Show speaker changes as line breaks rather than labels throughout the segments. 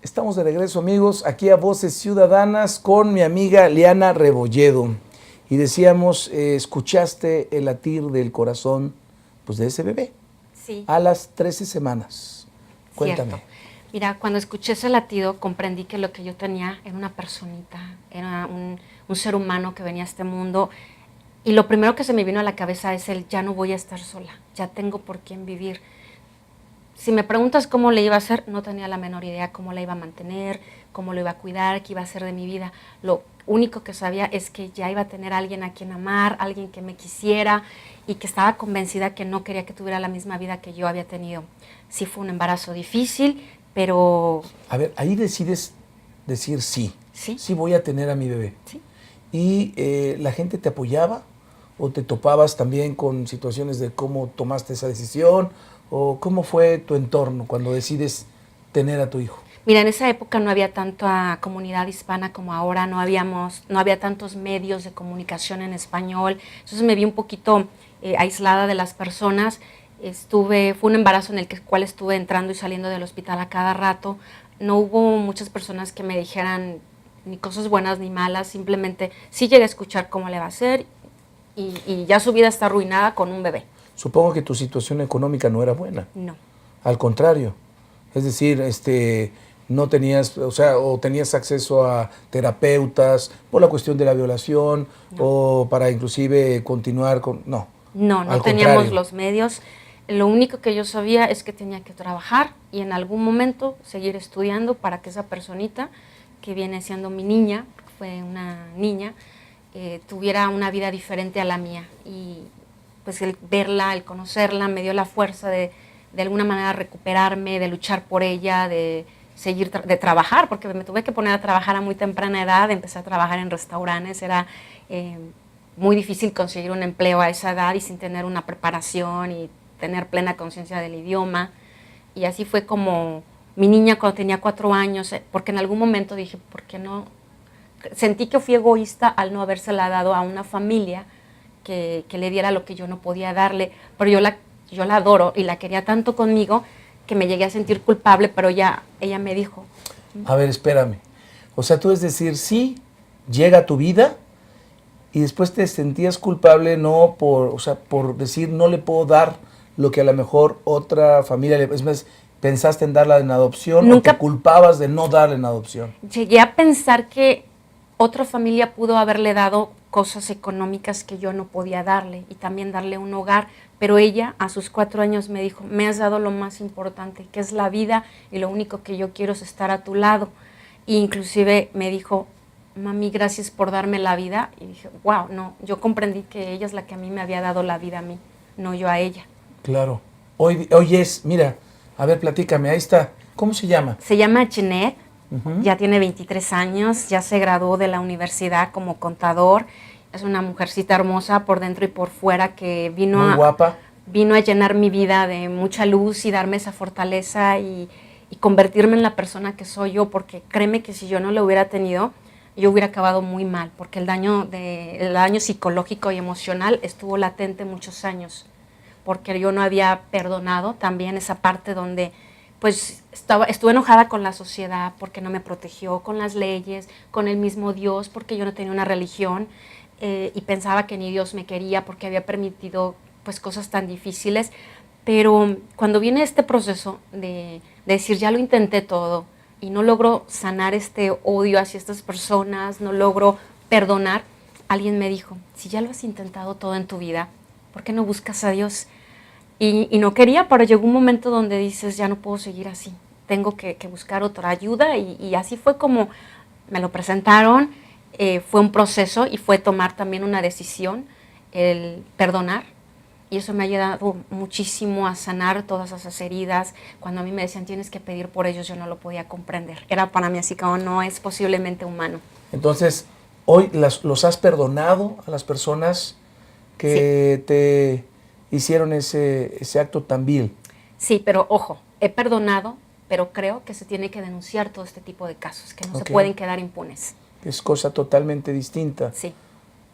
Estamos de regreso, amigos, aquí a Voces Ciudadanas con mi amiga Liana Rebolledo. Y decíamos, escuchaste el latir del corazón pues, de ese bebé.
Sí.
A las 13 semanas. Cuéntame.
Cierto. Mira, cuando escuché ese latido comprendí que lo que yo tenía era una personita, era un ser humano que venía a este mundo. Y lo primero que se me vino a la cabeza es el ya no voy a estar sola, ya tengo por quién vivir. Si me preguntas cómo le iba a hacer, no tenía la menor idea cómo la iba a mantener, cómo lo iba a cuidar, qué iba a hacer de mi vida. Lo único que sabía es que ya iba a tener a alguien a quien amar, alguien que me quisiera y que estaba convencida que no quería que tuviera la misma vida que yo había tenido. Sí fue un embarazo difícil, pero...
A ver, ahí decides decir sí.
Sí.
Sí voy a tener a mi bebé.
Sí.
¿Y la gente te apoyaba o te topabas también con situaciones de cómo tomaste esa decisión? ¿O cómo fue tu entorno cuando decides tener a tu hijo?
Mira, en esa época no había tanta comunidad hispana como ahora, no había tantos medios de comunicación en español, entonces me vi un poquito aislada de las personas. Fue un embarazo en el cual estuve entrando y saliendo del hospital a cada rato. No hubo muchas personas que me dijeran ni cosas buenas ni malas, simplemente sí llegué a escuchar cómo le va a hacer y ya su vida está arruinada con un bebé.
Supongo que tu situación económica no era buena.
No.
Al contrario. Es decir, no tenías, o tenías acceso a terapeutas por la cuestión de la violación,
No.
o para inclusive continuar con... No.
No teníamos los medios. Lo único que yo sabía es que tenía que trabajar y en algún momento seguir estudiando para que esa personita, que viene siendo mi niña, fue una niña, tuviera una vida diferente a la mía. Y pues el verla, el conocerla, me dio la fuerza de alguna manera recuperarme, de luchar por ella, de seguir, de trabajar, porque me tuve que poner a trabajar a muy temprana edad, empecé a trabajar en restaurantes, era muy difícil conseguir un empleo a esa edad y sin tener una preparación y tener plena conciencia del idioma. Y así fue como mi niña cuando tenía 4 años, porque en algún momento dije, ¿por qué no? Sentí que fui egoísta al no habérsela dado a una familia que le diera lo que yo no podía darle, pero yo la adoro y la quería tanto conmigo que me llegué a sentir culpable, pero ella me dijo.
A ver, espérame. O sea, tú es decir, sí, llega a tu vida y después te sentías culpable no por decir no le puedo dar lo que a lo mejor otra familia le... Es más, pensaste en darla en adopción. Nunca, o te culpabas de no darle en adopción.
Llegué a pensar que otra familia pudo haberle dado cosas económicas que yo no podía darle y también darle un hogar, pero ella a sus 4 años me dijo, me has dado lo más importante, que es la vida y lo único que yo quiero es estar a tu lado. E inclusive me dijo, mami, gracias por darme la vida. Y dije, wow, no, yo comprendí que ella es la que a mí me había dado la vida a mí, no yo a ella.
Claro. Hoy es, mira, a ver, platícame, ahí está. ¿Cómo se llama?
Se llama Jeanette. Ya tiene 23 años, ya se graduó de la universidad como contador. Es una mujercita hermosa por dentro y por fuera que
muy guapa.
Vino a llenar mi vida de mucha luz y darme esa fortaleza y convertirme en la persona que soy yo, porque créeme que si yo no lo hubiera tenido, yo hubiera acabado muy mal, porque el daño psicológico y emocional estuvo latente muchos años, porque yo no había perdonado también esa parte donde pues estuve enojada con la sociedad porque no me protegió, con las leyes, con el mismo Dios, porque yo no tenía una religión y pensaba que ni Dios me quería porque había permitido pues cosas tan difíciles. Pero cuando viene este proceso de decir ya lo intenté todo y no logro sanar este odio hacia estas personas, no logro perdonar, alguien me dijo, si ya lo has intentado todo en tu vida, ¿por qué no buscas a Dios? Y no quería, pero llegó un momento donde dices, ya no puedo seguir así, tengo que buscar otra ayuda y así fue como me lo presentaron, fue un proceso y fue tomar también una decisión, el perdonar, y eso me ha ayudado muchísimo a sanar todas esas heridas. Cuando a mí me decían, tienes que pedir por ellos, yo no lo podía comprender, era para mí así como no es posiblemente humano.
Entonces, hoy los has perdonado a las personas que sí te hicieron ese acto tan vil.
Sí, pero ojo, he perdonado, pero creo que se tiene que denunciar todo este tipo de casos, que no se pueden quedar impunes.
Es cosa totalmente distinta.
Sí.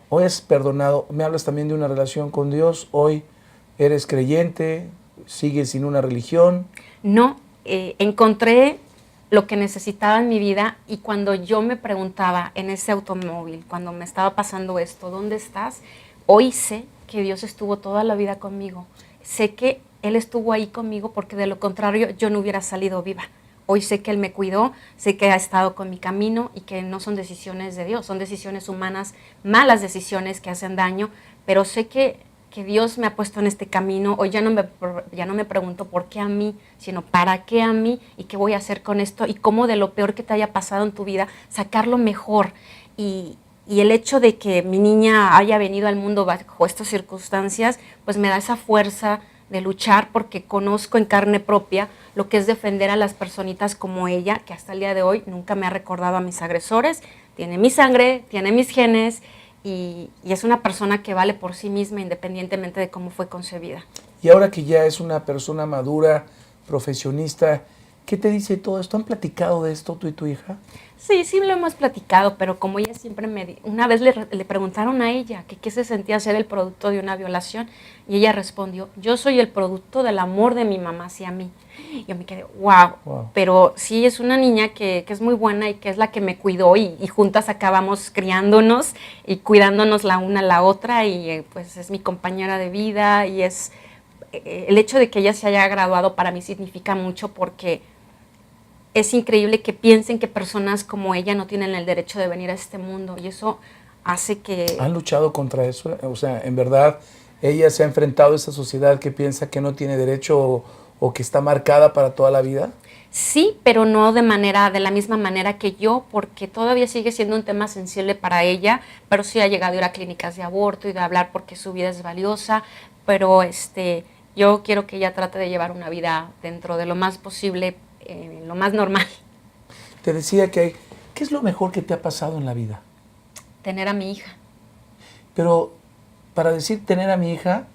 Hoy has perdonado, me hablas también de una relación con Dios, hoy eres creyente, ¿Sigues sin una religión?
No, encontré lo que necesitaba en mi vida y cuando yo me preguntaba en ese automóvil, cuando me estaba pasando esto, ¿dónde estás? Hoy sé que Dios estuvo toda la vida conmigo. Sé que Él estuvo ahí conmigo porque de lo contrario yo no hubiera salido viva. Hoy sé que Él me cuidó, sé que ha estado con mi camino y que no son decisiones de Dios, son decisiones humanas, malas decisiones que hacen daño, pero sé que Dios me ha puesto en este camino. Hoy ya no me pregunto por qué a mí, sino para qué a mí y qué voy a hacer con esto y cómo de lo peor que te haya pasado en tu vida, sacar lo mejor. Y el hecho de que mi niña haya venido al mundo bajo estas circunstancias, pues me da esa fuerza de luchar porque conozco en carne propia lo que es defender a las personitas como ella, que hasta el día de hoy nunca me ha recordado a mis agresores, tiene mi sangre, tiene mis genes y es una persona que vale por sí misma independientemente de cómo fue concebida.
Y ahora que ya es una persona madura, profesionista, ¿qué te dice todo esto? ¿Han platicado de esto tú y tu hija?
Sí, sí lo hemos platicado, pero como ella siempre una vez le preguntaron a ella que qué se sentía ser el producto de una violación y ella respondió, yo soy el producto del amor de mi mamá hacia mí. Yo me quedé, wow. Pero sí es una niña que es muy buena y que es la que me cuidó y juntas acabamos criándonos y cuidándonos la una a la otra y pues es mi compañera de vida y es el hecho de que ella se haya graduado para mí significa mucho porque es increíble que piensen que personas como ella no tienen el derecho de venir a este mundo y eso hace que...
¿Han luchado contra eso? O sea, en verdad, ella se ha enfrentado a esa sociedad que piensa que no tiene derecho o que está marcada para toda la vida.
Sí, pero no de la misma manera que yo, porque todavía sigue siendo un tema sensible para ella, pero sí ha llegado a ir a clínicas de aborto y de hablar porque su vida es valiosa, pero yo quiero que ella trate de llevar una vida dentro de lo más posible, lo más normal.
Te decía que, ¿qué es lo mejor que te ha pasado en la vida?
Tener a mi hija.
Pero para decir tener a mi hija,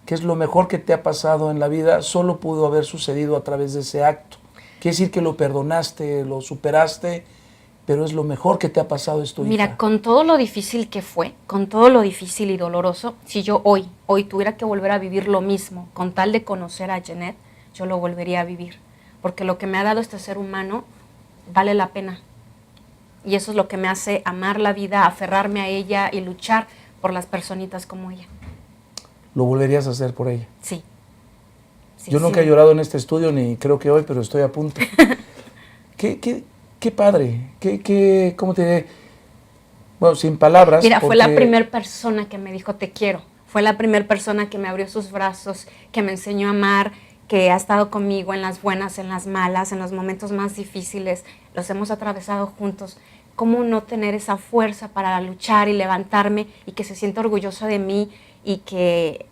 que es lo mejor que te ha pasado en la vida, solo pudo haber sucedido a través de ese acto. Quiere decir que lo perdonaste, lo superaste, pero es lo mejor que te ha pasado es tu hija.
Mira, con todo lo difícil que fue, con todo lo difícil y doloroso, si yo hoy tuviera que volver a vivir lo mismo, con tal de conocer a Jeanette, yo lo volvería a vivir. Porque lo que me ha dado este ser humano vale la pena. Y eso es lo que me hace amar la vida, aferrarme a ella y luchar por las personitas como ella.
¿Lo volverías a hacer por ella?
Sí.
Yo nunca he llorado en este estudio, ni creo que hoy, pero estoy a punto. Qué padre, ¿cómo te diré? Bueno, sin palabras.
Mira, fue la primera persona que me dijo te quiero. Fue la primera persona que me abrió sus brazos, que me enseñó a amar, que ha estado conmigo en las buenas, en las malas, en los momentos más difíciles. Los hemos atravesado juntos. ¿Cómo no tener esa fuerza para luchar y levantarme y que se sienta orgullosa de mí y que...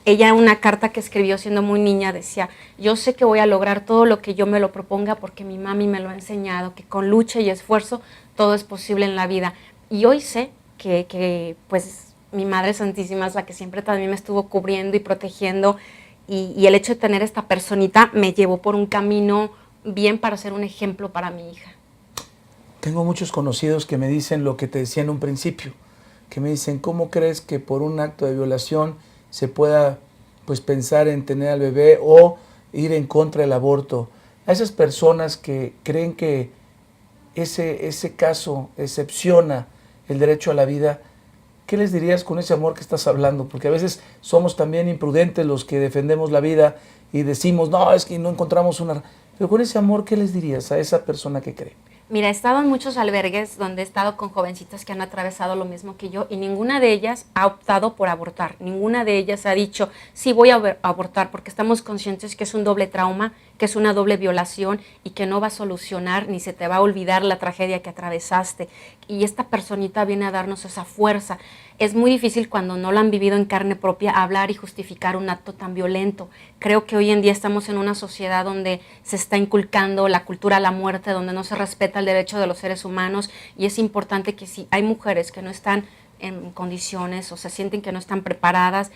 Ella, una carta que escribió siendo muy niña, decía, yo sé que voy a lograr todo lo que yo me lo proponga porque mi mami me lo ha enseñado, que con lucha y esfuerzo todo es posible en la vida. Y hoy sé que pues mi Madre Santísima es la que siempre también me estuvo cubriendo y protegiendo y el hecho de tener esta personita me llevó por un camino bien para ser un ejemplo para mi hija.
Tengo muchos conocidos que me dicen lo que te decía en un principio, que me dicen, ¿cómo crees que por un acto de violación se pueda pues pensar en tener al bebé o ir en contra del aborto? A esas personas que creen que ese caso excepciona el derecho a la vida, ¿qué les dirías con ese amor que estás hablando? Porque a veces somos también imprudentes los que defendemos la vida y decimos, no, es que no encontramos una... Pero con ese amor, ¿qué les dirías a esa persona que cree?
Mira, he estado en muchos albergues donde he estado con jovencitas que han atravesado lo mismo que yo y ninguna de ellas ha optado por abortar. Ninguna de ellas ha dicho, sí voy a abortar, porque estamos conscientes que es un doble trauma, que es una doble violación y que no va a solucionar ni se te va a olvidar la tragedia que atravesaste. Y esta personita viene a darnos esa fuerza. Es muy difícil cuando no lo han vivido en carne propia hablar y justificar un acto tan violento. Creo que hoy en día estamos en una sociedad donde se está inculcando la cultura a la muerte, donde no se respeta el derecho de los seres humanos y es importante que si hay mujeres que no están en condiciones o se sienten que no están preparadas,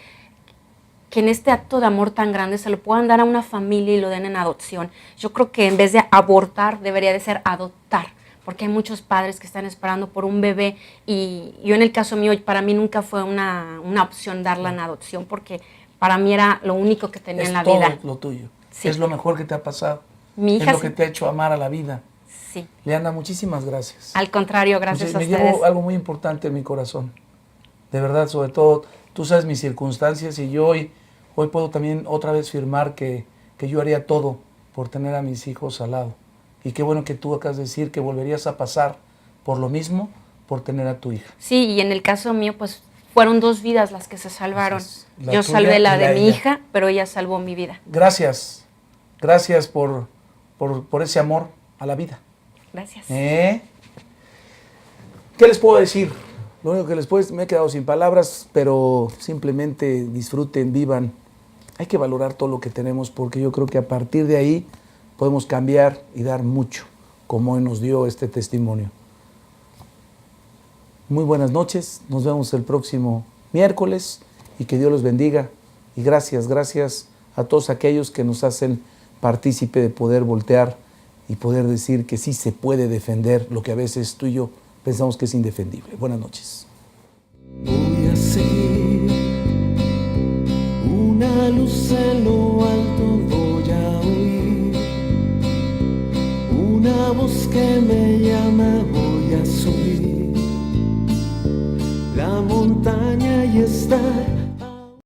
que en este acto de amor tan grande se lo puedan dar a una familia y lo den en adopción. Yo creo que en vez de abortar debería de ser adoptar, porque hay muchos padres que están esperando por un bebé y yo en el caso mío, para mí nunca fue una opción darla en adopción porque para mí era lo único que tenía
Es
en la
todo
vida.
lo tuyo.
Sí.
Es lo mejor que te ha pasado.
Mi hija
es lo
sí.
que te ha hecho amar a la vida.
Sí.
Leana, muchísimas gracias.
Al contrario, gracias
Entonces,
a
me
ustedes.
llevo algo muy importante en mi corazón. De verdad, sobre todo, tú sabes mis circunstancias y yo hoy puedo también otra vez firmar que yo haría todo por tener a mis hijos al lado. Y qué bueno que tú acabas de decir que volverías a pasar por lo mismo por tener a tu hija.
Sí, y en el caso mío, pues fueron 2 vidas las que se salvaron.
La
Yo
tuya
salvé la
y
de
la
mi
ella.
hija, pero ella salvó mi vida.
Gracias. Gracias por ese amor a la vida.
Gracias.
¿Qué les puedo decir? Lo único que les puedo decir, me he quedado sin palabras, pero simplemente disfruten, vivan. Hay que valorar todo lo que tenemos porque yo creo que a partir de ahí podemos cambiar y dar mucho, como hoy nos dio este testimonio. Muy buenas noches, nos vemos el próximo miércoles y que Dios los bendiga. Y gracias a todos aquellos que nos hacen partícipe de poder voltear y poder decir que sí se puede defender lo que a veces tú y yo pensamos que es indefendible. Buenas noches.
Voy a seguir una luz en lo alto, voy a oír una voz que me llama, voy a subir.